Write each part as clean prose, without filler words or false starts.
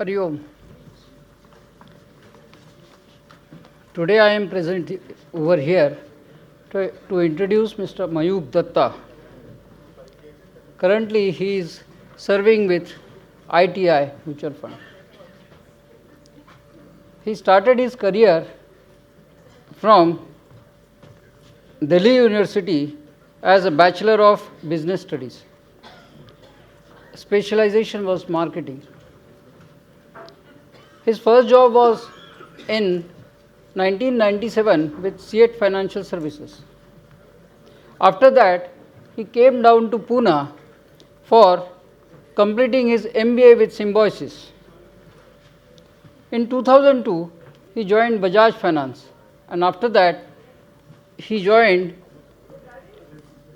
Hari Om. Today I am present over here to introduce Mr. Mayuk Datta. Currently he is serving with ITI Mutual Fund. He started his career from Delhi University as a Bachelor of Business Studies. Specialization was marketing. His first job was in 1997 with CEAT Financial Services. After that, he came down to Pune for completing his MBA with Symbiosis. In 2002, he joined Bajaj Finance, and after that, he joined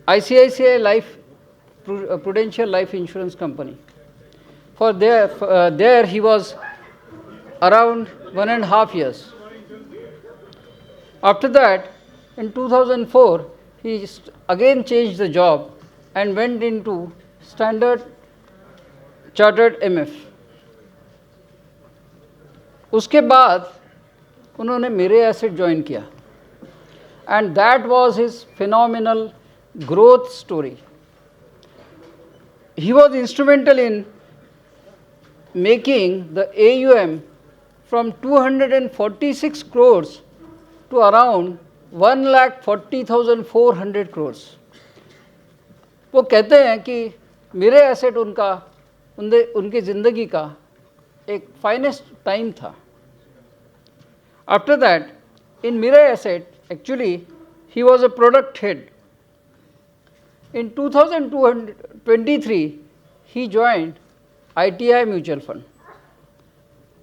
ICICI Life Prudential Life Insurance Company. For there he was around 1.5 years. After that, in 2004, he again changed the job and went into Standard Chartered MF. उसके बाद उन्होंने मेरे asset join किया, and that was his phenomenal growth story. He was instrumental in making the AUM from 246 crores to around 1,40,400 crores. वो कहते हैं कि मेरे एसेट उनकी ज़िंदगी का एक फाइनेस्ट टाइम था. After that, in Mirai Asset, actually, he was a product head. In 2023, he joined ITI Mutual Fund,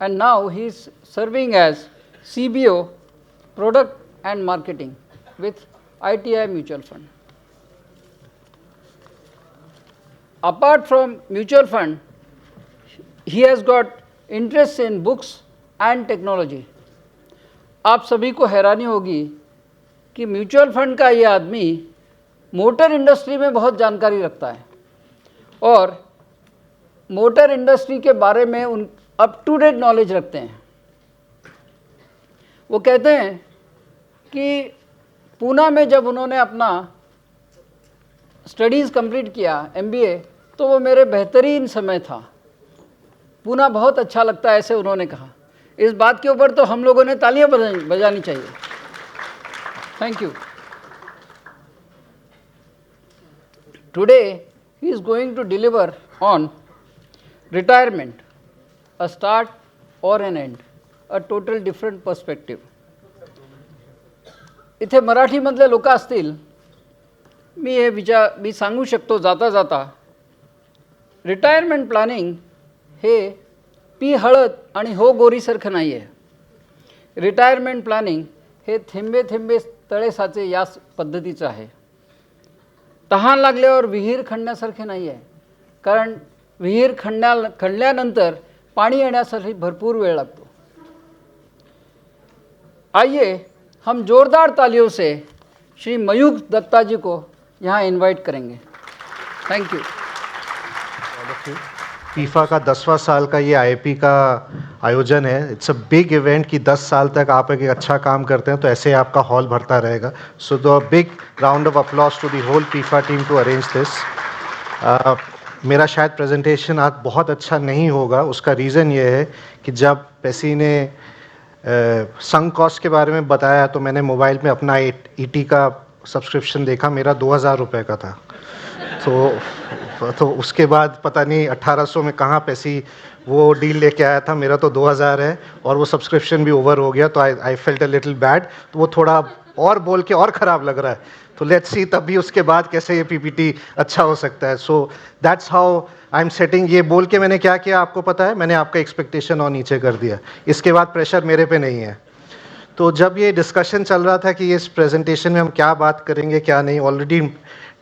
and now he is serving as CBO, Product and Marketing with ITI Mutual Fund. Apart from mutual fund, he has got interest in books and technology. आप सभी को हैरानी होगी कि mutual fund का ये आदमी motor industry में बहुत जानकारी रखता है और मोटर इंडस्ट्री के बारे में अप टू डेट नॉलेज रखते हैं. वो कहते हैं कि पूना में जब उन्होंने अपना स्टडीज़ कंप्लीट किया MBA, तो वो मेरे बेहतरीन समय था. पूना बहुत अच्छा लगता है, ऐसे उन्होंने कहा. इस बात के ऊपर तो हम लोगों ने तालियां बजानी चाहिए. Thank you. Today he is going to deliver on retirement, a start और an end, a total different perspective. इथे मराठीमधले लोक असतील, मी सांगू शकतो जाता जाता, रिटायरमेंट प्लॅनिंग हे पी हळद आणि हो गोरीसारखं नाही आहे. रिटायरमेंट प्लॅनिंग हे थेंबे थेंबे तळे साचे या पद्धतीचं आहे. तहान लागल्यावर विहीर खणण्यासारखे नाही आहे, कारण विहीर खणल्यानंतर पाणी येण्यासाठी भरपूर वेळ लागतो. आइए हम जोरदार तालियों से श्री मयूख दत्ता जी को यहाँ इनवाइट करेंगे. Thank you. पीफा का 10वां साल का ये आईपी का आयोजन है. इट्स अ बिग इवेंट कि 10 साल तक आप एक अच्छा काम करते हैं तो ऐसे आपका हॉल भरता रहेगा. So the big round of applause to the whole पीफा टीम टू अरेंज दिस. मेरा शायद प्रेजेंटेशन आज बहुत अच्छा नहीं होगा. उसका रीज़न ये है कि जब पैसी ने संक कॉस्ट के बारे में बताया तो मैंने मोबाइल में अपना ईटी का सब्सक्रिप्शन देखा, मेरा 2000 रुपये का था. तो उसके बाद पता नहीं 1800 में कहाँ पैसी वो डील लेके आया था. मेरा तो 2000 है और वो सब्सक्रिप्शन भी ओवर हो गया, तो I felt a little bad. तो वो थोड़ा और बोल के और ख़राब लग रहा है. तो लेट्स सी तब भी उसके बाद कैसे ये पीपीटी अच्छा हो सकता है. So that's how I am setting. ये बोल के मैंने क्या किया आपको पता है, मैंने आपका एक्सपेक्टेशन और नीचे कर दिया. इसके बाद प्रेशर मेरे पे नहीं है. तो जब ये डिस्कशन चल रहा था कि इस प्रेजेंटेशन में हम क्या बात करेंगे क्या नहीं, ऑलरेडी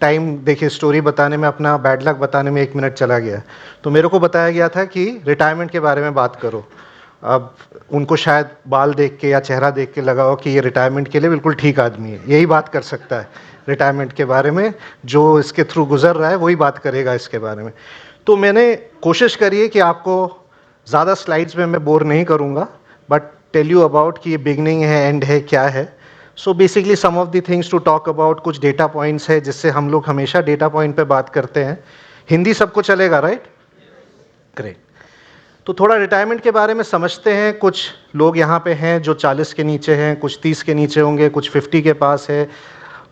टाइम देखिए स्टोरी बताने में, अपना बैड लक बताने में 1 मिनट चला गया. तो मेरे को बताया गया था कि रिटायरमेंट के बारे में बात करो. अब उनको शायद बाल देख के या चेहरा देख के लगा हो कि ये रिटायरमेंट के लिए बिल्कुल ठीक आदमी है, यही बात कर सकता है रिटायरमेंट के बारे में, जो इसके थ्रू गुजर रहा है वही बात करेगा इसके बारे में. तो मैंने कोशिश करी है कि आपको ज़्यादा स्लाइड्स में मैं बोर नहीं करूँगा, बट टेल यू अबाउट कि ये बिगनिंग है, एंड है, क्या है. So basically some of the things to talk about, कुछ डेटा पॉइंट्स है जिससे हम लोग हमेशा डेटा पॉइंट पे बात करते हैं. हिंदी सबको चलेगा, राइट? ग्रेट. तो थोड़ा रिटायरमेंट के बारे में समझते हैं. कुछ लोग यहाँ पे हैं जो 40 के नीचे हैं, कुछ 30 के नीचे होंगे, कुछ 50 के पास है.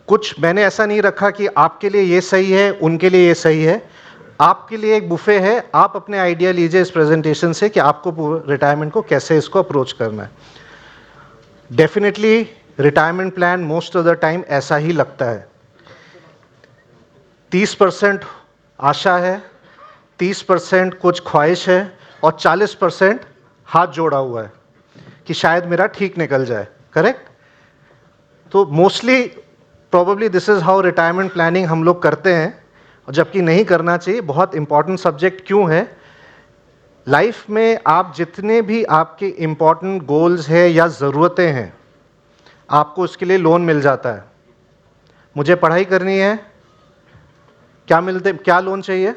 कुछ मैंने ऐसा नहीं रखा कि आपके लिए ये सही है, उनके लिए ये सही है. आपके लिए एक बुफे है, आप अपने आइडिया लीजिए इस प्रेजेंटेशन से कि आपको रिटायरमेंट को कैसे इसको अप्रोच करना है. Definitely retirement plan most of the time ऐसा ही लगता है. 30% आशा है, 30% कुछ ख्वाहिश है, और 40% हाथ जोड़ा हुआ है कि शायद मेरा ठीक निकल जाए. करेक्ट? तो mostly probably this is how retirement planning हम लोग करते हैं, जबकि नहीं करना चाहिए. बहुत इंपॉर्टेंट सब्जेक्ट क्यों है? लाइफ में आप जितने भी आपके इंपॉर्टेंट गोल्स हैं या ज़रूरतें हैं, आपको उसके लिए लोन मिल जाता है. मुझे पढ़ाई करनी है, क्या लोन चाहिए?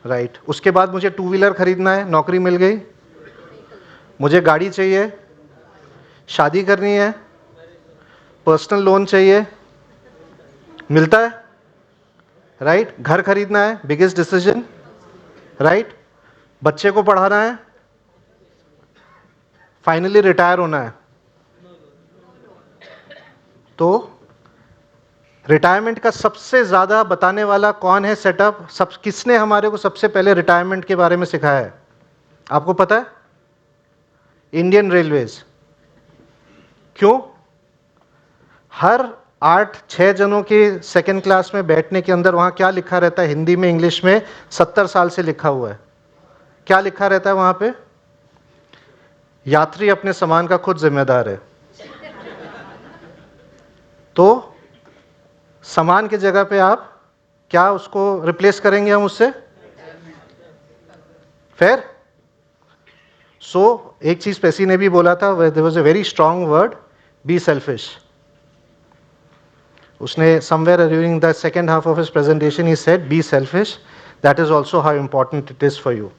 राइट. उसके बाद मुझे 2 व्हीलर खरीदना है, नौकरी मिल गई. मुझे गाड़ी चाहिए, शादी करनी है, पर्सनल लोन चाहिए, मिलता है. राइट. घर खरीदना है, बिगेस्ट डिसीजन. राइट. बच्चे को पढ़ाना है, फाइनली रिटायर होना है. तो रिटायरमेंट का सबसे ज़्यादा बताने वाला कौन है सेटअप? किसने हमारे को सबसे पहले रिटायरमेंट के बारे में सिखाया है? आपको पता है? Indian railways. क्यों? हर 8-6 जनों के सेकंड क्लास में बैठने के अंदर वहाँ क्या लिखा रहता है? हिंदी में, इंग्लिश में 70 साल से लिखा हुआ है. क्या लिखा रहता है वहाँ पे? यात्री अपने सामान का खुद जिम्मेदार है. तो सामान की जगह पे आप क्या उसको रिप्लेस करेंगे हम उससे? फेयर? सो एक चीज पेसी ने भी बोला था, there was a very strong word, be selfish. उसने somewhere during the second half of his presentation he said be selfish. That is also how important it is for you.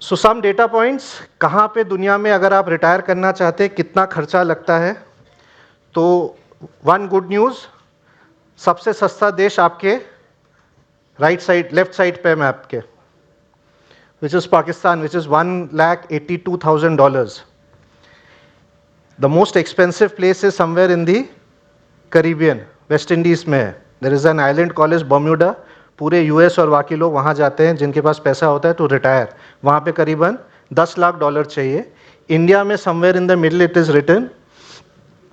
So some data points. कहाँ पे दुनिया में अगर आप retire करना चाहते हैं, कितना खर्चा लगता है? तो वन गुड न्यूज़, सबसे सस्ता देश आपके राइट साइड, लेफ्ट साइड पे मैप के, which is Pakistan, which is $1,82,000. The most expensive place is somewhere in the Caribbean, West Indies में है. There is an island call is Bermuda. पूरे यूएस और बाकी लोग वहाँ जाते हैं जिनके पास पैसा होता है टू रिटायर. वहाँ पे करीबन $10 लाख चाहिए. इंडिया में somewhere in the middle it is written,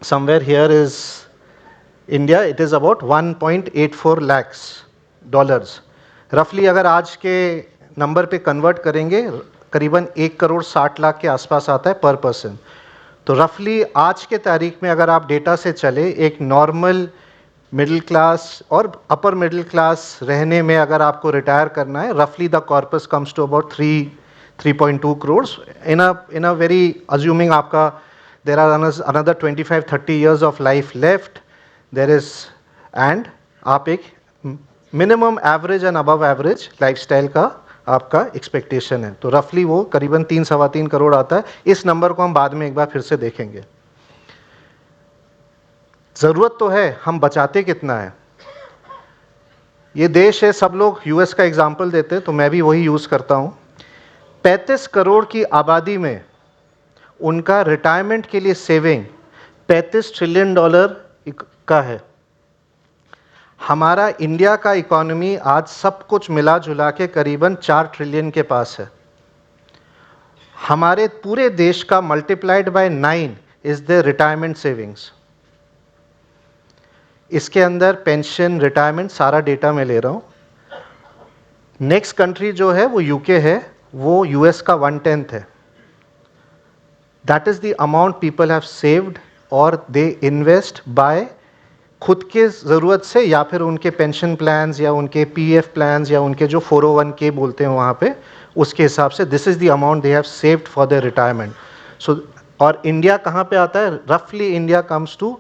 somewhere here is India, it is about $1.84 lakhs. रफली अगर आज के नंबर पे कन्वर्ट करेंगे, करीबन 1,60,00,000 के आसपास आता है पर पर्सन. तो रफली आज के तारीख में अगर आप डेटा से चले, एक नॉर्मल मिडिल क्लास और अपर मिडिल क्लास रहने में अगर आपको रिटायर करना है, रफली the corpus comes to about 3.2 crores in a very assuming आपका there are another 25-30 years of life left. There is, and आप एक minimum average and above average lifestyle का आपका एक्सपेक्टेशन है. तो रफली वो करीबन 3-3.25 करोड़ आता है. इस नंबर को हम बाद में एक बार फिर से देखेंगे. ज़रूरत तो है, हम बचाते कितना है? ये देश है, सब लोग यूएस का एग्जाम्पल देते हैं तो मैं भी वही यूज़ करता हूँ. 35 करोड़ की आबादी में उनका रिटायरमेंट के लिए सेविंग $35 ट्रिलियन का है. हमारा इंडिया का इकोनॉमी आज सब कुछ मिला जुला के करीबन 4 ट्रिलियन के पास है. हमारे पूरे देश का multiplied by 9 is the retirement savings. इसके अंदर पेंशन, रिटायरमेंट, सारा डेटा मैं ले रहा हूँ. नेक्स्ट कंट्री जो है वो यूके है, वो यूएस का 1/10 है. That is the amount people have saved और दे इन्वेस्ट बाय खुद के ज़रूरत से, या फिर उनके पेंशन प्लान्स या उनके पीएफ प्लान्स या उनके जो 401k बोलते हैं वहाँ पे, उसके हिसाब से this is the amount they have saved for their retirement. So और इंडिया कहाँ पे आता है? रफली इंडिया कम्स टू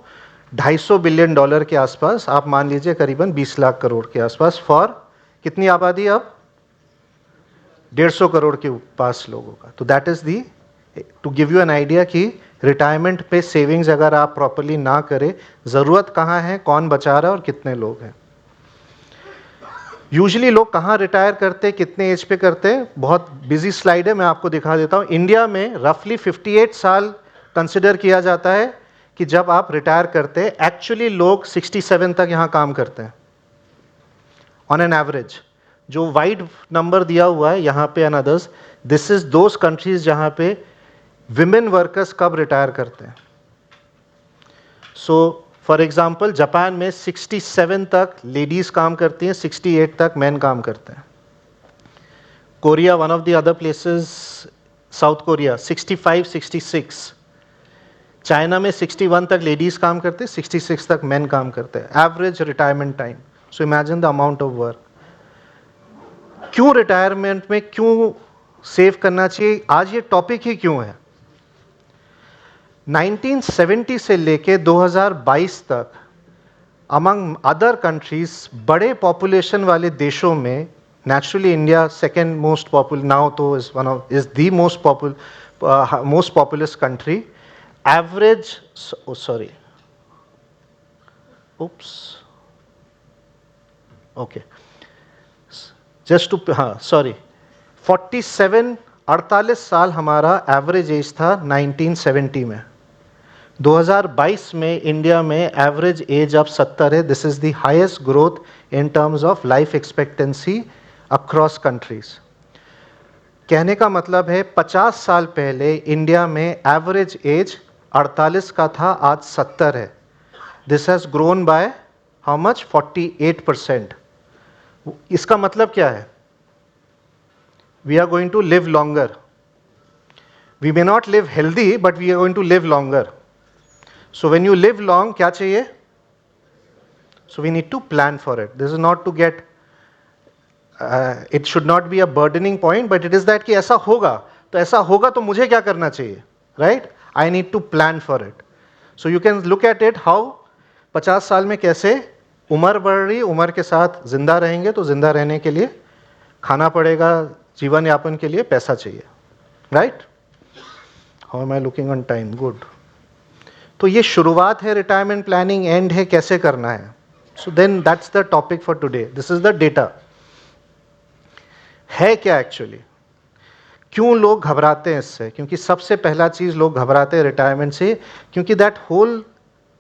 $250 बिलियन के आसपास. आप मान लीजिए करीबन 20 लाख करोड़ के आसपास. फॉर कितनी आबादी? अब 150 करोड़ के पास लोगों का। तो that is the, to give you an idea कि रिटायरमेंट पे सेविंग्स अगर आप प्रॉपरली ना करें, ज़रूरत कहाँ है, कौन बचा रहा है और कितने लोग हैं। यूजुअली लोग कहाँ रिटायर करते हैं, कितने एज पे करते हैं, बहुत बिजी स्लाइड है, मैं आपको दिखा देता हूँ। इंडिया में रफली 58 साल कंसिडर किया जाता है कि जब आप रिटायर करते हैं। एक्चुअली लोग 67 तक यहाँ काम करते हैं ऑन एन एवरेज। जो वाइड नंबर दिया हुआ है यहाँ पे and others, this is those countries जहाँ पे विमेन वर्कर्स कब रिटायर करते हैं। सो फॉर एग्जाम्पल जापान में 67 तक लेडीज काम करती हैं, 68 तक मैन काम करते हैं। Korea, one of the other places, south Korea 65, 66। China में 61 तक लेडीज काम करते हैं, 66 तक मैन काम करते हैं। Average retirement time. So imagine the amount of work. क्यों रिटायरमेंट में क्यों सेव करना चाहिए, आज ये टॉपिक ही क्यों है। 1970 से लेके 2022 तक अमंग अदर कंट्रीज, बड़े पॉपुलेशन वाले देशों में, naturally India second most popular now, तो is the most populous country. Average, sorry, oops, okay, just two, हाँ सॉरी, 48 साल हमारा एवरेज एज था 1970 में। 2022 में इंडिया में एवरेज एज अब 70 है। This is the highest growth in terms of life expectancy across countries. कहने का मतलब है 50 साल पहले इंडिया में एवरेज एज 48 का था, आज 70 है। This has grown by how much, 48%। इसका मतलब क्या है, we are going to live longer. We may not live healthy but we are going to live longer. So when you live long, क्या चाहिए? So we need to plan for it. This is not to get, it should not be a burdening point, but it is that कि ऐसा होगा, तो ऐसा होगा तो मुझे क्या करना चाहिए, right? I need to plan for it. So you can look at it how 50 साल में कैसे उम्र बढ़ रही, उम्र के साथ जिंदा रहेंगे, तो जिंदा रहने के लिए खाना पड़ेगा, जीवन यापन के लिए पैसा चाहिए, right? How am I looking on time? Good. तो ये शुरुआत है रिटायरमेंट प्लानिंग, एंड है कैसे करना है। So then that's the topic for today. This is the data. है क्या एक्चुअली, क्यों लोग घबराते हैं इससे? क्योंकि सबसे पहला चीज लोग घबराते हैं रिटायरमेंट से, क्योंकि दैट होल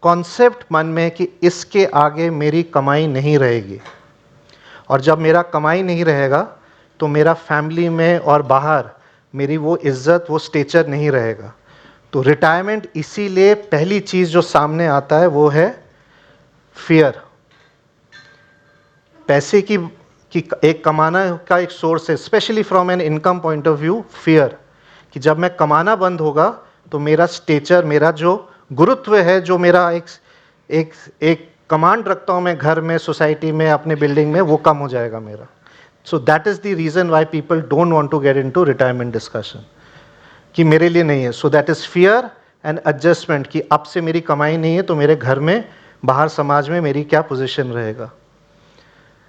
कॉन्सेप्ट मन में कि इसके आगे मेरी कमाई नहीं रहेगी, और जब मेरा कमाई नहीं रहेगा तो मेरा फैमिली में और बाहर मेरी वो इज्जत, वो स्टेचर नहीं रहेगा। तो रिटायरमेंट, इसीलिए पहली चीज जो सामने आता है वो है फियर। पैसे की एक कमाना का एक सोर्स है, specially from an income point of view, fear कि जब मैं कमाना बंद होगा तो मेरा स्टेचर, मेरा जो गुरुत्व है, जो मेरा एक कमांड रखता हूँ मैं घर में, सोसाइटी में, अपने बिल्डिंग में, वो कम हो जाएगा मेरा। So that is the reason why people don't want to get into retirement discussion कि मेरे लिए नहीं है। So that is fear and adjustment कि अब से मेरी कमाई नहीं है तो मेरे घर में, बाहर समाज में मेरी क्या पोजीशन रहेगा।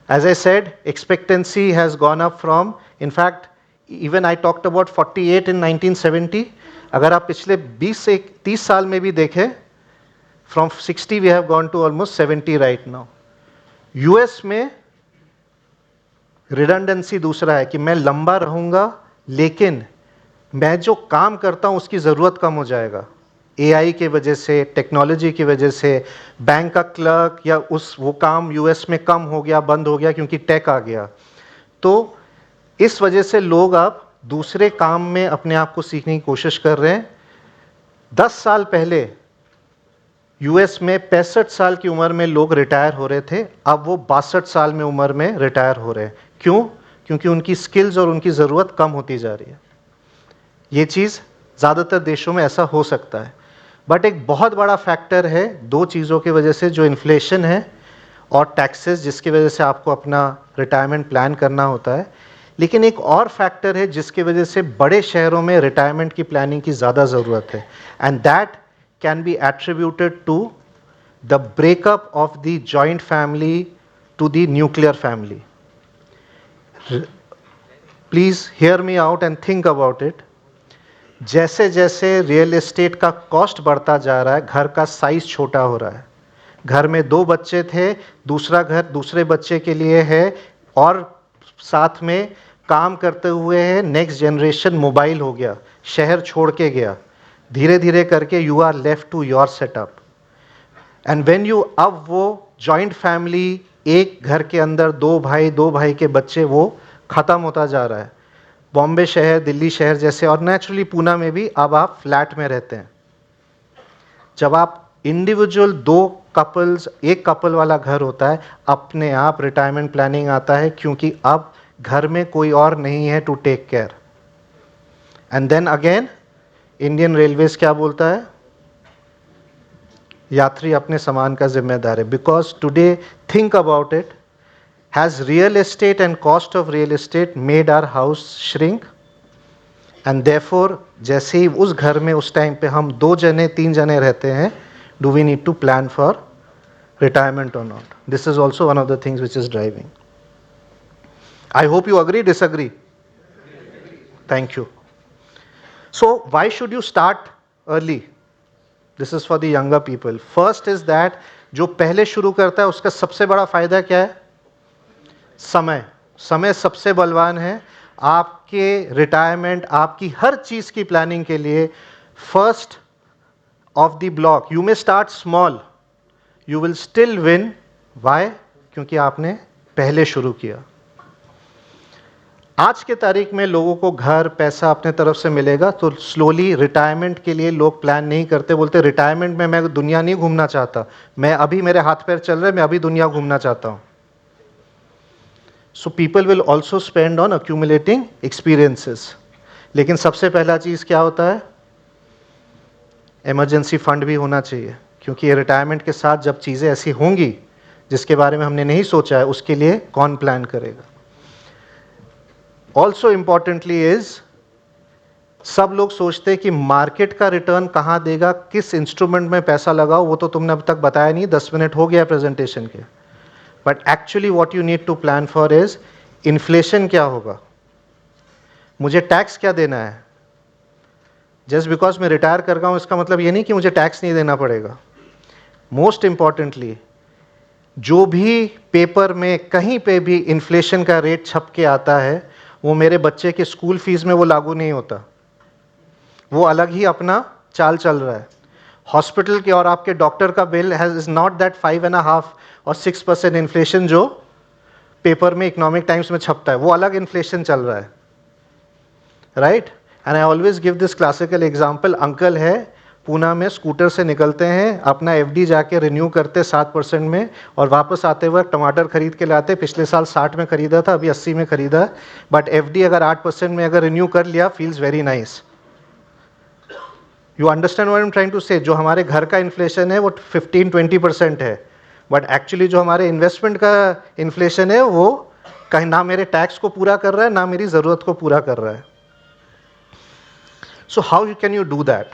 As I said, expectancy has gone up from, in fact even I talked about 48 in 1970। अगर आप पिछले 20 से 30 साल में भी देखें, from 60 we have gone to almost 70 right now. US में रिडंडेंसी दूसरा है कि मैं लंबा रहूंगा लेकिन मैं जो काम करता हूं उसकी ज़रूरत कम हो जाएगा। एआई के वजह से, टेक्नोलॉजी की वजह से, बैंक का क्लर्क या वो काम यूएस में कम हो गया, बंद हो गया क्योंकि टेक आ गया। तो इस वजह से लोग अब दूसरे काम में अपने आप को सीखने की कोशिश कर रहे हैं। 10 साल पहले यूएस में 65 साल की उम्र में लोग रिटायर हो रहे थे, अब वो 62 साल में उम्र में रिटायर हो रहे हैं। क्यों? क्योंकि उनकी स्किल्स और उनकी ज़रूरत कम होती जा रही है। ये चीज़ ज़्यादातर देशों में ऐसा हो सकता है, बट एक बहुत बड़ा फैक्टर है दो चीज़ों की वजह से, जो इन्फ्लेशन है और टैक्सेस, जिसकी वजह से आपको अपना रिटायरमेंट प्लान करना होता है। लेकिन एक और फैक्टर है जिसकी वजह से बड़े शहरों में रिटायरमेंट की प्लानिंग की ज़्यादा ज़रूरत है, and that can be attributed to the breakup of the joint family to the nuclear family. Please hear me out and think about it. जैसे जैसे रियल एस्टेट का कॉस्ट बढ़ता जा रहा है, घर का साइज छोटा हो रहा है। घर में 2 बच्चे थे, दूसरा घर दूसरे बच्चे के लिए है, और साथ में काम करते हुए है, नेक्स्ट जनरेशन मोबाइल हो गया, शहर छोड़ के गया, धीरे धीरे करके you are left to your setup. And when you, अब वो जॉइंट फैमिली, एक घर के अंदर 2 भाई के बच्चे, वो ख़त्म होता जा रहा है। बॉम्बे शहर, दिल्ली शहर जैसे, और नेचुरली पूना में भी अब आप फ्लैट में रहते हैं। जब आप इंडिविजुअल 2 कपल्स, एक कपल वाला घर होता है, अपने आप रिटायरमेंट प्लानिंग आता है, क्योंकि अब घर में कोई और नहीं है to take care. And then again Indian railways क्या बोलता है? यात्री अपने सामान का जिम्मेदार है। Because today, think about it, has real estate and cost of real estate made our house shrink? And therefore जैसे ही उस घर में उस टाइम पे हम 2 जने 3 जने रहते हैं, do we need to plan for retirement or not? This is also one of the things which is driving. I hope you agree, disagree? Thank you. So why should you start early? This is for the younger people. First is that जो पहले शुरू करता है उसका सबसे बड़ा फायदा क्या है? समय। समय सबसे बलवान है। आपके रिटायरमेंट, आपकी हर चीज की प्लानिंग के लिए first of the block. You may start small, you will still win. Why? क्योंकि आपने पहले शुरू किया। आज के तारीख में लोगों को घर, पैसा अपने तरफ से मिलेगा, तो स्लोली रिटायरमेंट के लिए लोग प्लान नहीं करते। बोलते रिटायरमेंट में मैं दुनिया नहीं घूमना चाहता, मैं अभी मेरे हाथ पैर चल रहे, मैं अभी दुनिया घूमना चाहता हूं। So people will also spend on accumulating experiences. लेकिन सबसे पहला चीज क्या होता है? इमरजेंसी फंड भी होना चाहिए, क्योंकि रिटायरमेंट के साथ जब चीज़ें ऐसी होंगी जिसके बारे में हमने नहीं सोचा है, उसके लिए कौन प्लान करेगा? ऑल्सो इम्पॉर्टेंटली इज, सब लोग सोचते हैं कि मार्केट का रिटर्न कहाँ देगा, किस इंस्ट्रूमेंट में पैसा लगाओ, वो तो तुमने अब तक बताया नहीं, 10 मिनट हो गया प्रेजेंटेशन के। But actually what you need to plan for is inflation क्या होगा, मुझे टैक्स क्या देना है। जस्ट बिकॉज मैं रिटायर कर रहा हूँ इसका मतलब ये नहीं कि मुझे टैक्स नहीं देना पड़ेगा। मोस्ट इंपॉर्टेंटली, जो भी पेपर में कहीं पे भी इन्फ्लेशन का रेट छप के आता है, वो मेरे बच्चे के स्कूल फीस में वो लागू नहीं होता, वो अलग ही अपना चाल चल रहा है। हॉस्पिटल के और आपके डॉक्टर का बिल इज नॉट दैट 5.5 और 6% इन्फ्लेशन जो पेपर में इकोनॉमिक टाइम्स में छपता है, वो अलग इन्फ्लेशन चल रहा है, right? And I always give this classical example. Uncle है पूना में, स्कूटर से निकलते हैं, अपना एफडी जाके रिन्यू करते 7% में, और वापस आते वक्त टमाटर खरीद के लाते। पिछले साल 60 में खरीदा था, अभी 80 में खरीदा, बट एफडी अगर 8% में अगर रिन्यू कर लिया, feels very nice. You understand what I am trying to say? जो हमारे घर का इन्फ्लेशन है वो 15-20% है, बट एक्चुअली जो हमारे इन्वेस्टमेंट का इन्फ्लेशन है वो कहीं ना मेरे टैक्स को पूरा कर रहा है, ना मेरी ज़रूरत को पूरा कर रहा है। So how can you do that?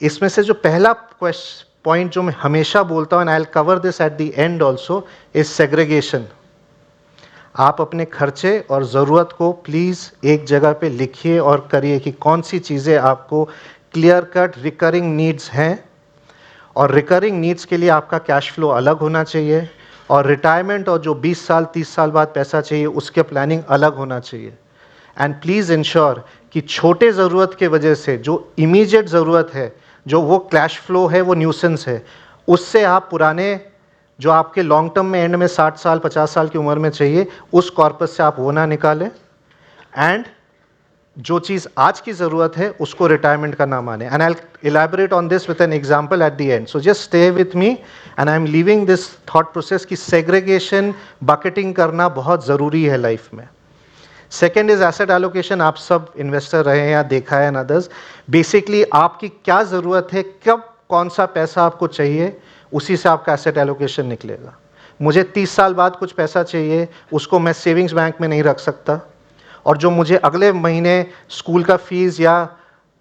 इसमें से जो पहला पॉइंट जो मैं हमेशा बोलता हूँ, and I will cover this at the end also, is segregation. आप अपने खर्चे और ज़रूरत को प्लीज़ एक जगह पे लिखिए और करिए कि कौन सी चीज़ें आपको क्लियर कट रिकरिंग नीड्स हैं, और रिकरिंग नीड्स के लिए आपका कैश फ्लो अलग होना चाहिए, और रिटायरमेंट और जो 20 साल 30 साल बाद पैसा चाहिए उसके प्लानिंग अलग होना चाहिए। एंड प्लीज़ इंश्योर कि छोटे ज़रूरत के वजह से जो इमीडिएट ज़रूरत है, जो वो कैश फ्लो है, वो न्यूसेंस है, उससे आप पुराने जो आपके लॉन्ग टर्म में एंड में 60 साल 50 साल की उम्र में चाहिए, उस कॉर्पस से आप वो ना निकालें, एंड जो चीज़ आज की ज़रूरत है उसको रिटायरमेंट का ना माने। And I will elaborate on this with an example at the end, so just stay with me and I am leaving this thought process कि सेग्रीगेशन, बकेटिंग करना बहुत ज़रूरी है लाइफ में। Second is asset allocation. आप सब investor रहे हैं या देखा है, एंड अदर्स, बेसिकली आपकी क्या ज़रूरत है, कब कौन सा पैसा आपको चाहिए, उसी से आपका एसेट एलोकेशन निकलेगा। मुझे 30 साल बाद कुछ पैसा चाहिए, उसको मैं सेविंग्स बैंक में नहीं रख सकता, और जो मुझे अगले महीने स्कूल का फीस या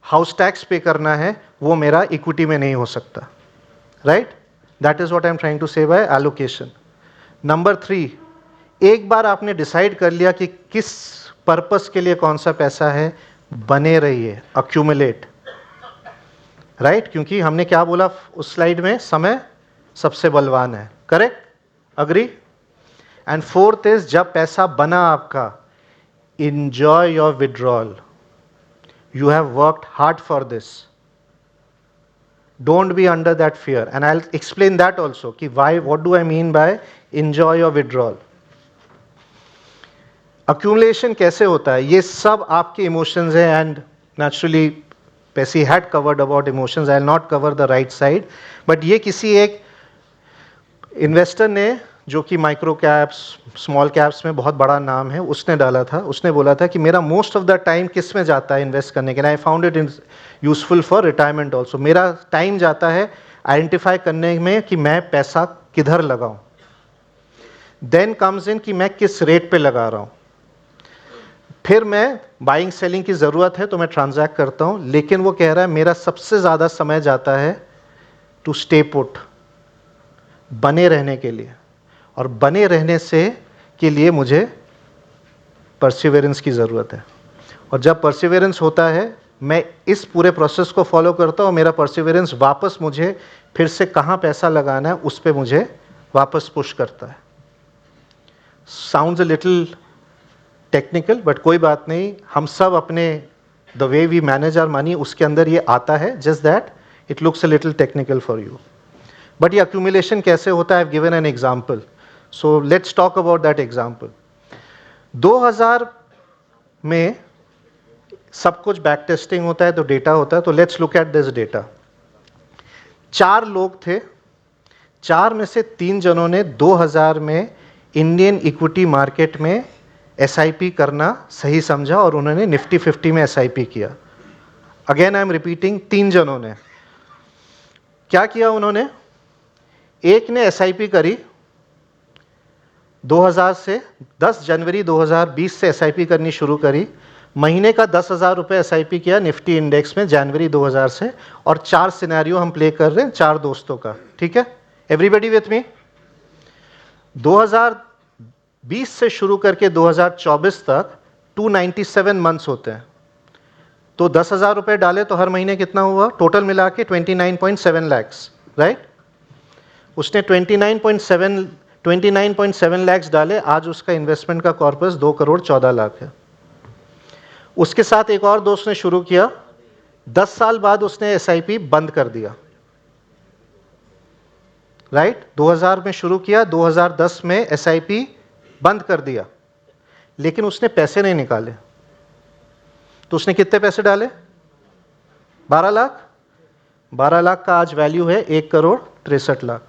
हाउस टैक्स पे करना है वो मेरा इक्विटी में नहीं हो सकता, right? That is what I am trying to say by allocation. Number 3, एक बार आपने डिसाइड कर लिया कि किस पर्पस के लिए कौन सा पैसा है, बने रहिए, अक्यूमुलेट, राइट? क्योंकि हमने क्या बोला उस स्लाइड में, समय सबसे बलवान है, correct? Agree? And fourth is, जब पैसा बना आपका, enjoy your withdrawal. You have worked hard for this. Don't be under that fear. And I'll explain that also. Ki why, what do I mean by enjoy your withdrawal? Accumulation कैसे होता है? ये सब आपके emotions हैं, and naturally Pesi had covered about emotions. I'll not cover the right side. But ये किसी एक इन्वेस्टर ने, जो कि माइक्रो कैप्स, स्मॉल कैप्स में बहुत बड़ा नाम है, उसने डाला था, उसने बोला था कि मेरा मोस्ट ऑफ द टाइम किस में जाता है इन्वेस्ट करने के लिए, I found it useful for retirement also. मेरा टाइम जाता है आइडेंटिफाई करने में कि मैं पैसा किधर लगाऊं, देन कम्स इन कि मैं किस रेट पे लगा रहा हूं, फिर मैं बाइंग सेलिंग की ज़रूरत है तो मैं ट्रांजैक्ट करता हूं, लेकिन वो कह रहा है मेरा सबसे ज़्यादा समय जाता है टू स्टे पुट, बने रहने के लिए, और बने रहने से के लिए मुझे परसिवेरेंस की ज़रूरत है। और जब परसिवेरेंस होता है, मैं इस पूरे प्रोसेस को फॉलो करता हूँ, मेरा परसिवेरेंस वापस मुझे फिर से कहाँ पैसा लगाना है उस पर मुझे वापस पुश करता है। Sounds a little technical, but कोई बात नहीं, हम सब अपने the way we manage our money उसके अंदर ये आता है, just that it looks a little technical for you. But ये अक्यूमुलेशन कैसे होता है, I have given an example, so let's talk about that example. 2000 में सब कुछ बैक टेस्टिंग होता है तो डेटा होता है, तो let's look at this data. 4 लोग थे, 4 में से 3 जनों ने 2000 में इंडियन इक्विटी मार्केट में SIP करना सही समझा और उन्होंने निफ्टी 50 में SIP किया। अगेन आई एम रिपीटिंग, 3 जनों ने क्या किया, उन्होंने, एक ने SIP करी 2000 से, 10 जनवरी 2020 से SIP करनी शुरू करी, महीने का 10,000 रुपये SIP किया निफ्टी इंडेक्स में जनवरी 2000 से, और 4 सिनेरियो हम प्ले कर रहे हैं 4 दोस्तों का, ठीक है? Everybody with me? 2020 से शुरू करके 2024 तक 297 मंथ्स होते हैं, तो 10,000 रुपये डाले तो हर महीने कितना हुआ, टोटल मिला के 29.7 लैक्स, राइट? उसने 29.7 लैक्स डाले, आज उसका इन्वेस्टमेंट का कॉर्पस 2 करोड़ 14 लाख है। उसके साथ एक और दोस्त ने शुरू किया, 10 साल बाद उसने SIP बंद कर दिया, राइट? 2000 में शुरू किया, 2010 में SIP बंद कर दिया, लेकिन उसने पैसे नहीं निकाले, तो उसने कितने पैसे डाले, 12 लाख। 12 लाख का आज वैल्यू है 1 करोड़ 63 लाख।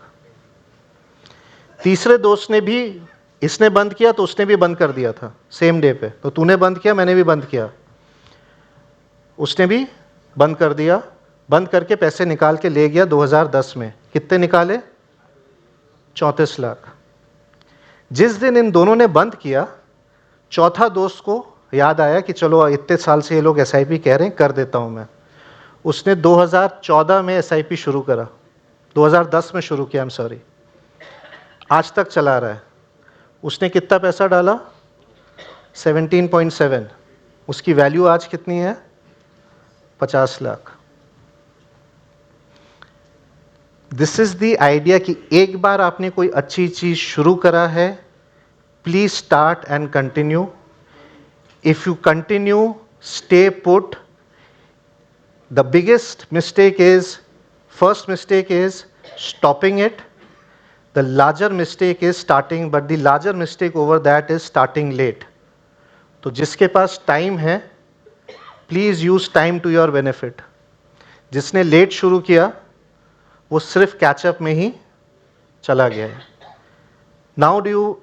तीसरे दोस्त ने भी, इसने बंद किया तो उसने भी बंद कर दिया था सेम डे पे, तो तूने बंद किया, मैंने भी बंद किया, उसने भी बंद कर दिया, बंद करके पैसे निकाल के ले गया 2010 में, कितने निकाले, 34 लाख। जिस दिन इन दोनों ने बंद किया, चौथा दोस्त को याद आया कि चलो इतने साल से ये लोग SIP कह रहे हैं, कर देता हूं मैं। उसने 2014 में SIP शुरू करा, 2010 में शुरू किया, आज तक चला रहा है। उसने कितना पैसा डाला, 17.7, उसकी वैल्यू आज कितनी है, 50 lakh. This is the idea कि एक बार आपने कोई अच्छी चीज शुरू करा है, please start and continue. If you continue, stay put. The biggest mistake is, first mistake is stopping it, the larger mistake is starting, but the larger mistake over that is starting late. तो जिसके पास time है, please use time to your benefit. जिसने late शुरू किया वो सिर्फ catch up में ही चला गया है। Now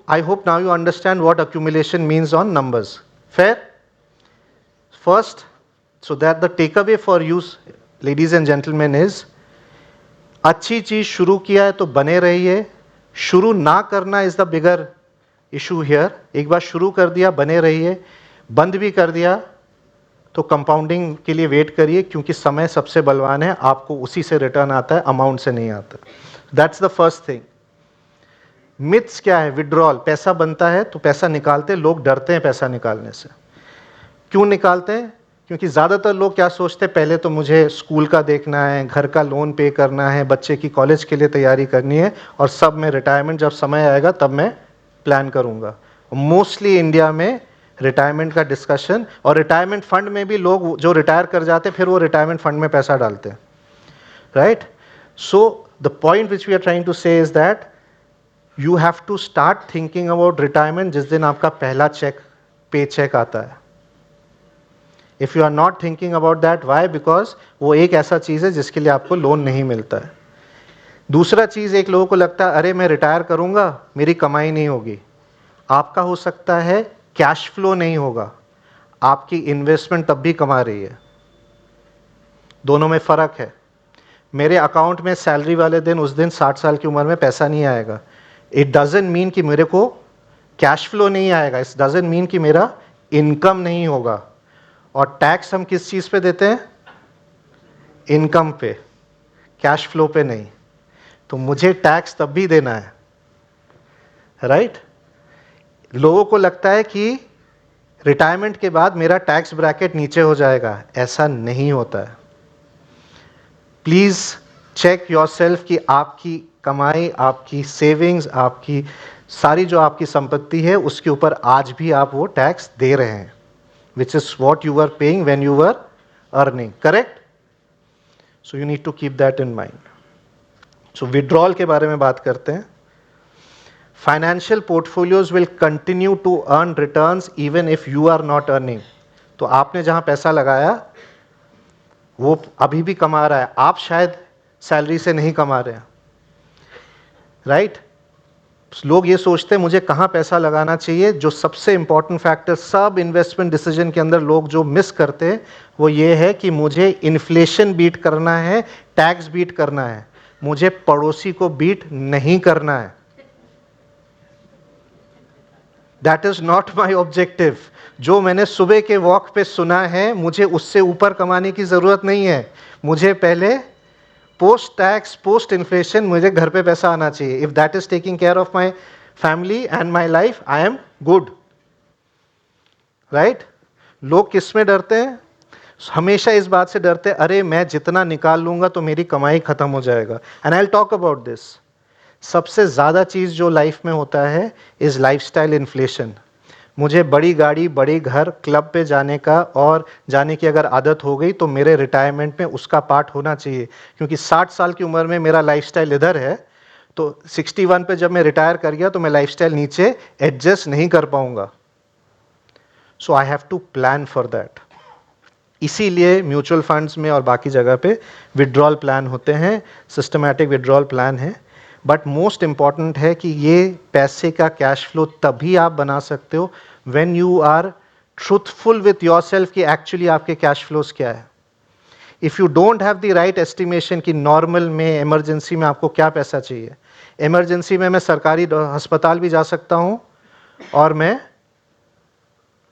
I hope now you understand what accumulation means on numbers. Fair? First, so that the takeaway for you ladies and gentlemen is, अच्छी चीज शुरू किया है तो बने रहिए, शुरू ना करना is the bigger issue here. एक बार शुरू कर दिया, बने रहिए, बंद भी कर दिया तो कंपाउंडिंग के लिए वेट करिए, क्योंकि समय सबसे बलवान है, आपको उसी से रिटर्न आता है, अमाउंट से नहीं आता। That's the first thing. Myths क्या है? विड्रॉल, पैसा बनता है तो पैसा निकालते, लोग डरते हैं पैसा निकालने से। क्यों निकालते हैं? क्योंकि ज़्यादातर लोग क्या सोचते हैं, पहले तो मुझे स्कूल का देखना है, घर का लोन पे करना है, बच्चे की कॉलेज के लिए तैयारी करनी है, और सब मैं रिटायरमेंट जब समय आएगा तब मैं प्लान करूँगा। मोस्टली इंडिया में रिटायरमेंट का डिस्कशन, और रिटायरमेंट फंड में भी लोग जो रिटायर कर जाते हैं फिर वो रिटायरमेंट फंड में पैसा डालते हैं, right? So the point which we are trying to say is that you have to start thinking about retirement जिस दिन आपका पहला पे चेक आता है। If you are not thinking about that, why? Because वो एक ऐसा चीज़ है जिसके लिए आपको लोन नहीं मिलता है। दूसरा चीज़, एक लोगों को लगता है अरे मैं रिटायर करूंगा मेरी कमाई नहीं होगी। आपका हो सकता है कैश फ्लो नहीं होगा, आपकी इन्वेस्टमेंट तब भी कमा रही है। दोनों में फ़र्क है। मेरे अकाउंट में सैलरी वाले दिन उस दिन 60 साल की उम्र में पैसा नहीं आएगा। इट डजेंट मीन कि मेरे को कैश फ्लो नहीं आएगा, इट डजेंट मीन कि मेरा इनकम नहीं होगा। और टैक्स हम किस चीज़ पे देते हैं? इनकम पे, कैश फ्लो पे नहीं। तो मुझे टैक्स तब भी देना है, राइट? लोगों को लगता है कि रिटायरमेंट के बाद मेरा टैक्स ब्रैकेट नीचे हो जाएगा, ऐसा नहीं होता है। प्लीज़ चेक योरसेल्फ कि आपकी कमाई, आपकी सेविंग्स, आपकी सारी जो आपकी संपत्ति है उसके ऊपर आज भी आप वो टैक्स दे रहे हैं, which is what you were paying when you were earning, correct? So you need to keep that in mind. So withdrawal के बारे में बात करते हैं। Financial portfolios will continue to earn returns even if you are not earning. तो आपने जहाँ पैसा लगाया वो अभी भी कमा रहा है, आप शायद सैलरी से नहीं कमा रहे हैं, राइट? लोग ये सोचते हैं मुझे कहाँ पैसा लगाना चाहिए। जो सबसे इंपॉर्टेंट फैक्टर सब इन्वेस्टमेंट डिसीजन के अंदर लोग जो मिस करते हैं वो ये है कि मुझे इन्फ्लेशन बीट करना है, टैक्स बीट करना है, मुझे पड़ोसी को बीट नहीं करना है। That is not my objective. जो मैंने सुबह के वॉक पे सुना है, मुझे उससे ऊपर कमाने की ज़रूरत नहीं है। मुझे पहले पोस्ट टैक्स, पोस्ट इन्फ्लेशन मुझे घर पे पैसा आना चाहिए। If that is taking care of my family and my life, I am good, right? लोग किस में डरते हैं? हमेशा इस बात से डरते हैं अरे मैं जितना निकाल लूंगा तो मेरी कमाई खत्म हो जाएगा। And I will talk about this. सबसे ज़्यादा चीज़ जो लाइफ में होता है इज़ लाइफस्टाइल इन्फ्लेशन। मुझे बड़ी गाड़ी, बड़ी घर, क्लब पे जाने का और जाने की अगर आदत हो गई तो मेरे रिटायरमेंट में उसका पार्ट होना चाहिए, क्योंकि 60 साल की उम्र में मेरा लाइफस्टाइल इधर है तो 61 पे जब मैं रिटायर कर गया तो मैं लाइफस्टाइल नीचे एडजस्ट नहीं कर पाऊंगा। So I have to plan for that. इसीलिए म्यूचुअल फंड्स में और बाकी जगह पे विड्रॉल प्लान होते हैं, सिस्टमैटिक विड्रॉल प्लान है। बट मोस्ट इम्पॉर्टेंट है कि ये पैसे का कैश फ्लो तभी आप बना सकते हो when you are truthful with yourself कि एक्चुअली आपके कैश फ्लोज क्या है। If you don't have the right estimation कि नॉर्मल में, इमरजेंसी में आपको क्या पैसा चाहिए। इमरजेंसी में मैं सरकारी अस्पताल भी जा सकता हूँ और मैं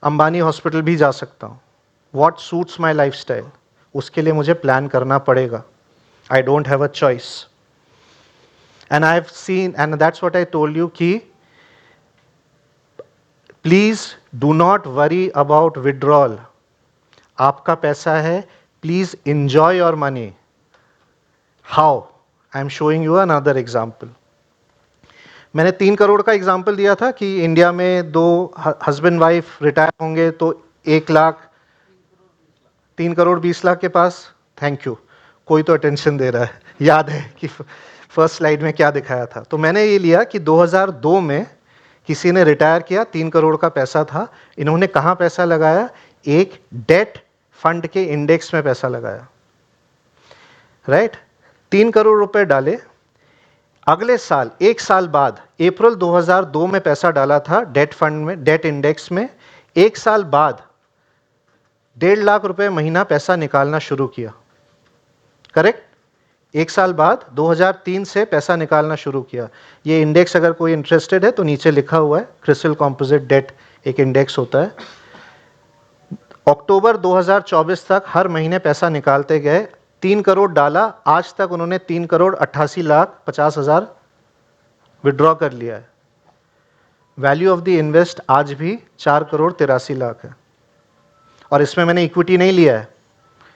अंबानी हॉस्पिटल भी जा सकता हूँ। What suits my life style, उसके लिए मुझे प्लान करना पड़ेगा। I don't have a choice. And I've seen, and that's what I told you कि please do not worry about withdrawal. आपका पैसा है, please enjoy your money. How? I'm showing you another example. मैंने 3 करोड़ का example दिया था कि India में 2 हस्बैंड वाइफ रिटायर होंगे तो 1 लाख 3 करोड़ 20 लाख के पास। थैंक यू, कोई तो अटेंशन दे रहा है, याद है कि फर्स्ट स्लाइड में क्या दिखाया था। तो मैंने ये लिया कि 2002 में किसी ने रिटायर किया, 3 करोड़ का पैसा था। इन्होंने कहाँ पैसा लगाया? एक डेट फंड के इंडेक्स में पैसा लगाया, राइट? 3 करोड़ रुपए डाले। अगले साल, 1 साल बाद, अप्रैल 2002 में पैसा डाला था डेट फंड में, डेट इंडेक्स में। 1 साल बाद 1.5 लाख रुपए महीना पैसा निकालना शुरू किया, करेक्ट? 1 साल बाद 2003 से पैसा निकालना शुरू किया। ये इंडेक्स अगर कोई इंटरेस्टेड है तो नीचे लिखा हुआ है, क्रिसिल कॉम्पोजिट डेट एक इंडेक्स होता है। अक्टूबर 2024 तक हर महीने पैसा निकालते गए। 3 करोड़ डाला, आज तक उन्होंने 3 करोड़ 88 लाख 50 हज़ार विड्रॉ कर लिया है। वैल्यू ऑफ द इन्वेस्ट आज भी 4,83,00,000 है, और इसमें मैंने इक्विटी नहीं लिया है।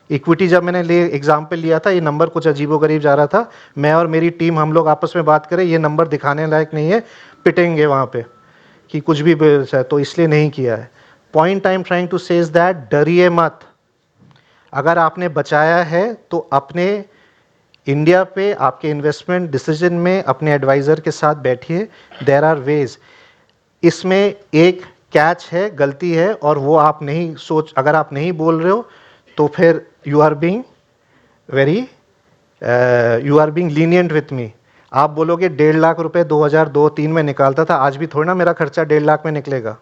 इक्विटी जब मैंने एग्जाम्पल लिया था, ये नंबर कुछ अजीबोगरीब जा रहा था, मैं और मेरी टीम हम लोग आपस में बात करें, ये नंबर दिखाने लायक नहीं है, पिटेंगे वहाँ पे कि कुछ भी है, तो इसलिए नहीं किया है। Point I am trying to say is that डरिए मत। अगर आपने बचाया है तो अपने इंडिया पे आपके इन्वेस्टमेंट डिसीजन में अपने एडवाइज़र के साथ बैठिए, देयर आर वेज। इसमें एक कैच है, गलती है, और वो आप नहीं अगर आप नहीं बोल रहे हो तो फिर you are being lenient with me. आप बोलोगे 1.5 लाख रुपए 2002-03 में निकालता था, आज भी थोड़ा ना मेरा खर्चा 1.5 लाख में निकलेगा।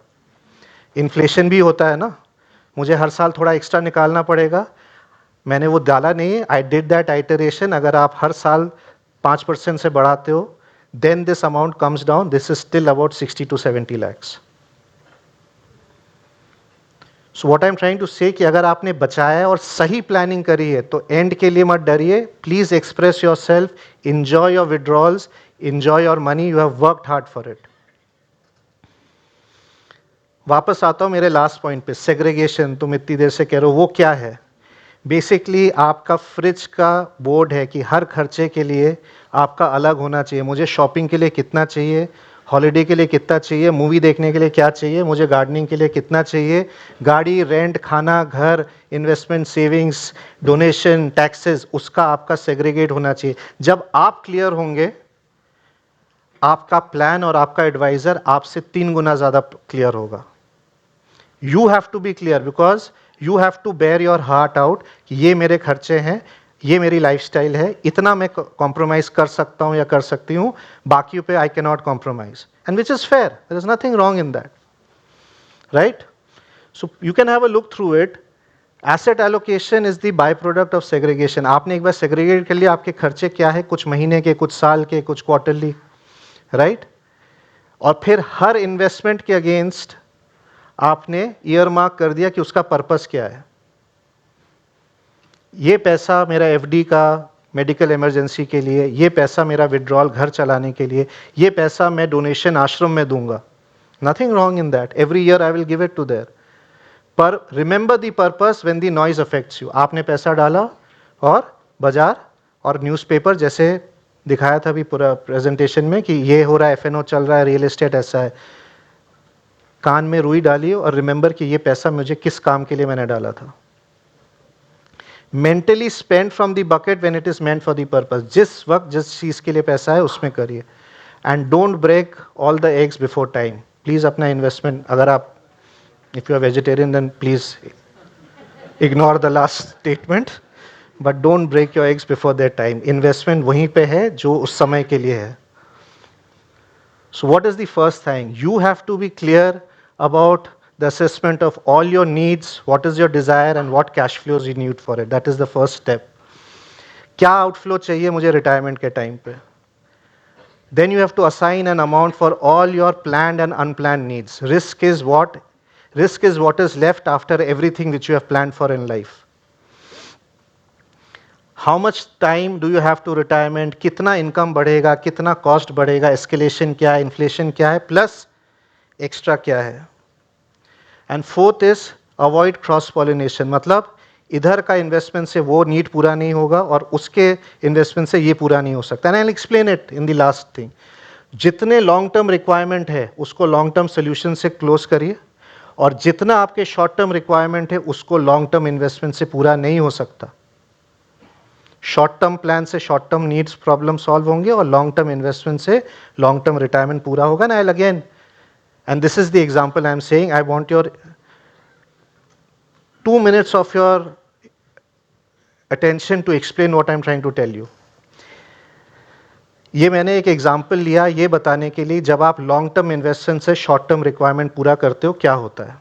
इन्फ्लेशन भी होता है ना, मुझे हर साल थोड़ा एक्स्ट्रा निकालना पड़ेगा। मैंने वो डाला नहीं है, आई डिड दैट आइटरेशन। अगर आप हर साल 5% से बढ़ाते हो, then this amount comes down, this is still about 60 to 70 lakhs। So what I am trying to say कि अगर आपने बचाया है और सही प्लानिंग करी है तो एंड के लिए मत डरिए। Please express your self, enjoy your withdrawals, enjoy your money, you have worked hard for it. वापस आता हूं मेरे लास्ट पॉइंट पे, सेग्रीगेशन। तुम इतनी देर से कह रहे हो वो क्या है? बेसिकली आपका फ्रिज का बोर्ड है कि हर खर्चे के लिए आपका अलग होना चाहिए। मुझे शॉपिंग के लिए कितना चाहिए, हॉलिडे के लिए कितना चाहिए, मूवी देखने के लिए क्या चाहिए, मुझे गार्डनिंग के लिए कितना चाहिए, गाड़ी, रेंट, खाना, घर, इन्वेस्टमेंट, सेविंग्स, डोनेशन, टैक्सेस, उसका आपका सेग्रीगेट होना चाहिए। जब आप क्लियर होंगे, आपका प्लान और आपका एडवाइज़र आपसे 3 गुना ज़्यादा क्लियर होगा। You have to be clear because you have to bear your heart out कि ये मेरे खर्चे हैं, ये मेरी लाइफस्टाइल है, इतना मैं कॉम्प्रोमाइज़ कर सकता हूँ या कर सकती हूँ, बाकी पे I can not compromise, and which is fair, there is nothing wrong in that, right? So you can have a look through it. Asset allocation is the by product of segregation. आपने एक बार segregate कर लिया, आपके खर्चे क्या है, कुछ महीने के, कुछ साल के, कुछ क्वार्टरली, राइट? और फिर हर इन्वेस्टमेंट के अगेंस्ट आपने ईयर मार्क कर दिया कि उसका पर्पस क्या है। ये पैसा मेरा एफडी का मेडिकल इमरजेंसी के लिए, ये पैसा मेरा विड्रॉल घर चलाने के लिए, ये पैसा मैं डोनेशन आश्रम में दूंगा। Nothing wrong in that, every year I will give it to there, पर remember the purpose when the noise affects you. आपने पैसा डाला और बाजार और न्यूज़पेपर, जैसे दिखाया था अभी पूरा प्रेजेंटेशन में कि ये हो रहा है, एफएनओ चल रहा है, रियल एस्टेट ऐसा है, कान में रुई डालिए और रिमेंबर कि ये पैसा मुझे किस काम के लिए मैंने डाला था। Mentally spend from the bucket when it is meant for the purpose. जिस वक्त जिस चीज़ के लिए पैसा है उसमें करिए, and don't break all the eggs before time. Please अपना इन्वेस्टमेंट, अगर आप if you are vegetarian then please ignore the last statement, but don't break your eggs before that time. Investment वहीं पे है जो उस समय के लिए है। So what is the first thing? You have to be clear about the assessment of all your needs, what is your desire and what cash flows you need for it. That is the first step. क्या outflow चाहिए मुझे retirement के time पे? Then you have to assign an amount for all your planned and unplanned needs. Risk is what is left after everything which you have planned for in life. How much time do you have to retirement? कितना income बढ़ेगा, कितना cost बढ़ेगा, escalation क्या है, inflation क्या है, plus extra क्या है। And fourth is avoid cross pollination, मतलब इधर का इन्वेस्टमेंट से वो नीड पूरा नहीं होगा और उसके इन्वेस्टमेंट से ये पूरा नहीं हो सकता। And I will explain it in the last thing. जितने लॉन्ग टर्म रिक्वायरमेंट है उसको लॉन्ग टर्म सोल्यूशन से क्लोज करिए, और जितना आपके शॉर्ट टर्म रिक्वायरमेंट है उसको लॉन्ग टर्म इन्वेस्टमेंट से पूरा नहीं हो सकता। शॉर्ट टर्म प्लान से short term needs problem solve होंगे और लॉन्ग टर्म इन्वेस्टमेंट से लॉन्ग टर्म रिटायरमेंट पूरा होगा ना। I again, and this is the example I am saying, I want your 2 minutes of your attention to explain what I am trying to tell you. ये मैंने एक example लिया ये बताने के लिए, जब आप लॉन्ग टर्म इन्वेस्टमेंट से शॉर्ट टर्म रिक्वायरमेंट पूरा करते हो क्या होता है।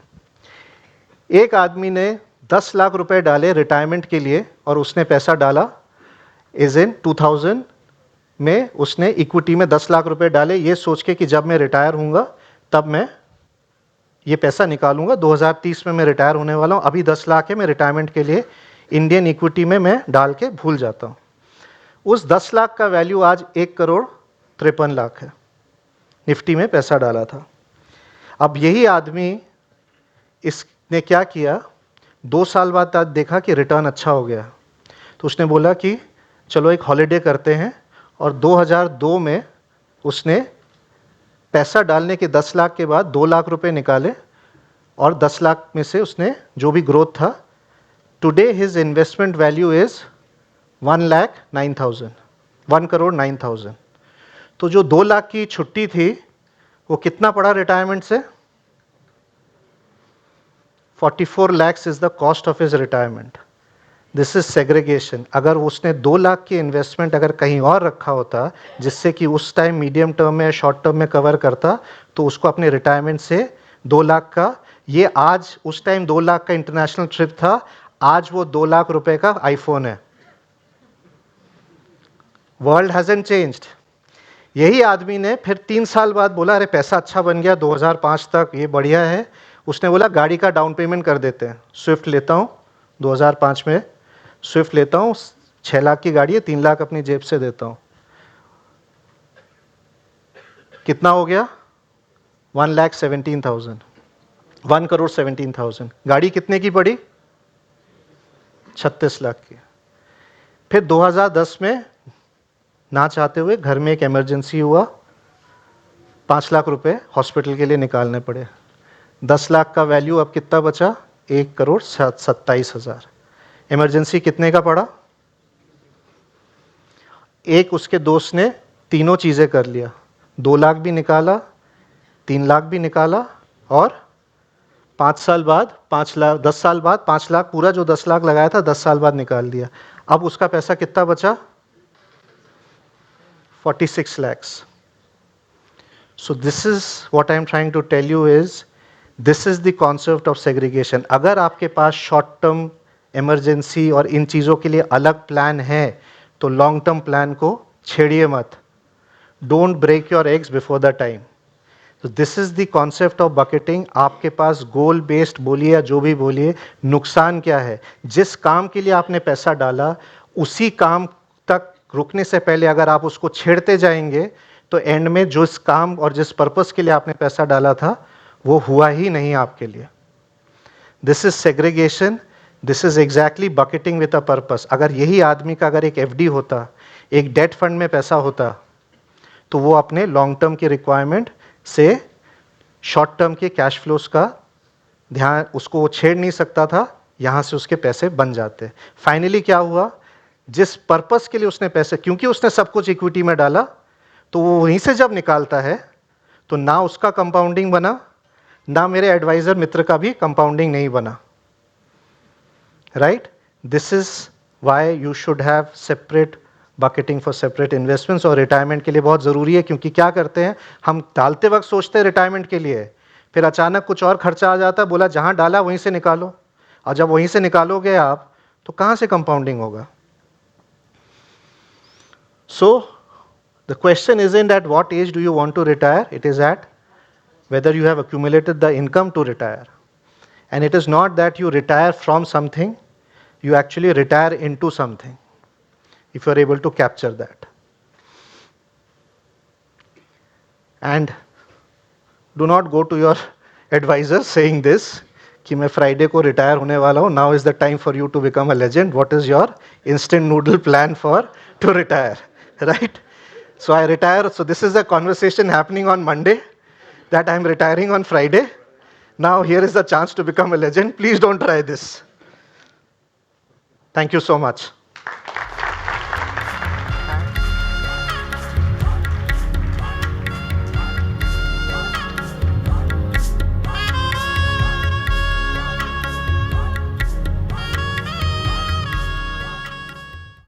एक आदमी ने 10 लाख रुपए डाले रिटायरमेंट के लिए और उसने पैसा डाला इज इन 2000 में, उसने इक्विटी में 10 लाख रुपए डाले ये सोच के कि जब मैं रिटायर हूँगा तब मैं ये पैसा निकालूंगा, 2030 में मैं रिटायर होने वाला हूँ, अभी 10 लाख है, मैं रिटायरमेंट के लिए इंडियन इक्विटी में मैं डाल के भूल जाता हूँ। उस 10 लाख का वैल्यू आज 1,53,00,000 है, निफ्टी में पैसा डाला था। अब यही आदमी इसने क्या किया, 2 साल बाद देखा कि रिटर्न अच्छा हो गया, तो उसने बोला कि चलो एक हॉलिडे करते हैं, और 2002 में उसने पैसा डालने के 10 लाख के बाद 2 लाख रुपए निकाले, और 10 लाख में से उसने जो भी ग्रोथ था, today his investment value is 1,09,000, 1,09,000। तो जो 2 लाख की छुट्टी थी वो कितना पड़ा रिटायरमेंट से? 44 lakhs is the cost of his retirement. This is segregation. अगर उसने 2 लाख की इन्वेस्टमेंट अगर कहीं और रखा होता जिससे कि उस टाइम मीडियम टर्म में शॉर्ट टर्म में कवर करता, तो उसको अपने रिटायरमेंट से 2 लाख का, ये आज उस टाइम 2 लाख का इंटरनेशनल ट्रिप था, आज वो 2 लाख रुपए का आईफोन है। World hasn't changed. यही आदमी ने फिर 3 साल बाद बोला अरे पैसा अच्छा बन गया 2005 तक, ये बढ़िया है। उसने बोला गाड़ी का डाउन पेमेंट कर देते हैं, स्विफ्ट लेता हूँ, 2005 में स्विफ्ट लेता हूँ, 6 लाख की गाड़ी है, 3 लाख अपनी जेब से देता हूँ। कितना हो गया? 1,17,000, 1,17,000। गाड़ी कितने की पड़ी? 36 लाख की। फिर 2010 में ना चाहते हुए घर में एक इमरजेंसी हुआ, 5 लाख रुपए हॉस्पिटल के लिए निकालने पड़े। 10 लाख का वैल्यू अब कितना बचा? 1,27,000। इमरजेंसी कितने का पड़ा? एक उसके दोस्त ने तीनों चीज़ें कर लिया, 2 लाख भी निकाला, 3 लाख भी निकाला, और 5 साल बाद 5 लाख, 10 साल बाद 5 लाख, पूरा जो 10 लाख लगाया था 10 साल बाद निकाल दिया। अब उसका पैसा कितना बचा? 46 lakhs. So this is what I am trying to tell you is, this is the concept of segregation. अगर आपके पास शॉर्ट टर्म इमरजेंसी और इन चीज़ों के लिए अलग प्लान है तो लॉन्ग टर्म प्लान को छेड़िए मत। Don't break your eggs before the time. तो this is the concept of bucketing. आपके पास गोल बेस्ड बोलिए या जो भी बोलिए, नुकसान क्या है? जिस काम के लिए आपने पैसा डाला उसी काम तक रुकने से पहले अगर आप उसको छेड़ते जाएंगे तो एंड में जो इस काम और जिस पर्पस के लिए आपने पैसा डाला था वो हुआ ही नहीं आपके लिए। This is segregation, this is exactly bucketing with a purpose. अगर यही आदमी का अगर एक एफडी होता, एक डेट फंड में पैसा होता, तो वो अपने लॉन्ग टर्म की रिक्वायरमेंट से शॉर्ट टर्म के कैश फ्लोस का ध्यान, उसको वो छेड़ नहीं सकता था, यहाँ से उसके पैसे बन जाते। फाइनली क्या हुआ? जिस पर्पस के लिए उसने पैसे, क्योंकि उसने सब कुछ इक्विटी में डाला, तो वो वहीं से जब निकालता है तो ना उसका कंपाउंडिंग बना, ना मेरे एडवाइजर मित्र का भी कंपाउंडिंग नहीं बना। Right? This is why you should have separate bucketing for separate investments. और रिटायरमेंट के लिए बहुत ज़रूरी है, क्योंकि क्या करते हैं हम, डालते वक्त सोचते हैं रिटायरमेंट के लिए, फिर अचानक कुछ और खर्चा आ जाता है, बोला जहाँ डाला वहीं से निकालो, और जब वहीं से निकालोगे आप तो कहाँ से कंपाउंडिंग होगा? So the question isn't at what age do you want to retire, it is at whether you have accumulated the income to retire. And it is not that you retire from something, you actually retire into something, if you are able to capture that. And do not go to your advisor saying this कि मैं Friday को retire होने वाला हूँ, now is the time for you to become a legend. What is your instant noodle plan for to retire, right? So I retire, so this is a conversation happening on Monday that I am retiring on Friday. Now here is the chance to become a legend. Please don't try this. Thank you so much.